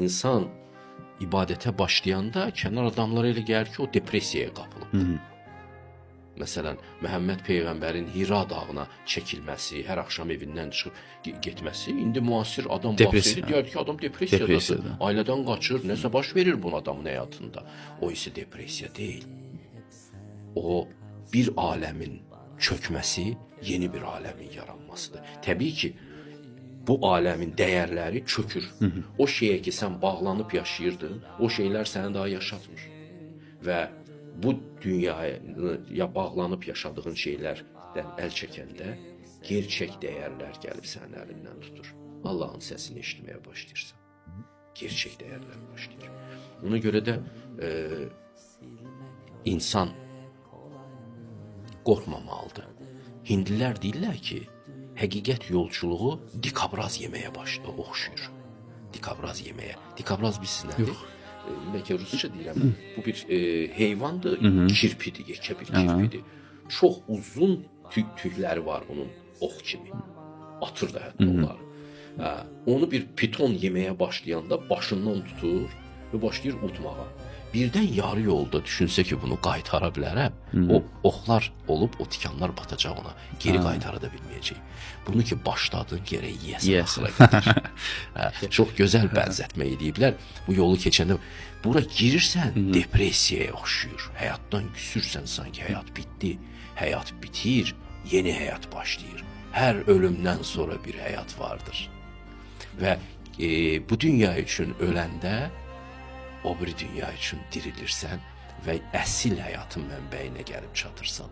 İnsan ibadete başlayanda kənar adamlara elə gəlir ki, o depressiyaya qapılıb. Məsələn, Məhəmməd Peyğəmbərin Hira dağına çəkilməsi, hər axşam evindən çıxıb getməsi, indi müasir adam baxsaydı, deyər ki, adam depressiyadadır. Ailədən qaçır, nəsə baş verir bunun adamın həyatında. O isə depressiya deyil. O, bir aləmin çökməsi, yeni bir aləmin yaranmasıdır. Təbii ki, bu aləmin dəyərləri çökür. O şeyə ki, sən bağlanıb yaşayırdın, o şeylər səni daha yaşatmır. Və bu dünyaya bağlanıb yaşadığın şeylərdən əl çəkəndə gerçək dəyərlər gəlib sənin əlindən tutur. Allahın səsini eşitməyə başlayırsan. Gerçək dəyərlər başlayır. Ona görə də insan qorxmamalıdır. Hindlilər deyirlər ki, həqiqət yolculuğu dikabraz yeməyə oxşuyur. Dikabraz yeməyə. Dikabraz bilsin nədir? Bəlkə rusca deyirəm. Bu bir heyvandır, kirpidir, yekə bir kirpidir. Çox uzun tükləri var onun, ox kimi. Atır da hətta onları. Onu bir piton yeməyə başlayanda başından tutur və başlayır utmağa. Birdən yarı yolda düşünsə ki, bunu qaytara bilərəm, o oxlar olub, o tikanlar batacaq ona. Geri qaytara da bilməyəcək. Bunu ki, başladın, gərək yiyəsən, axıra qədər. Çox gözəl bənzətmə ediblər. Bu yolu keçəndə, bura girirsən, depressiyaya oxşuyur. Həyatdan küsürsən, sanki həyat bitdi. Həyat bitir, yeni həyat başlayır. Hər ölümdən sonra bir həyat vardır. Və bu dünya üçün öləndə, o bir dünya üçün dirilirsən və əsil həyatın mənbəyinə gəlib çatırsan.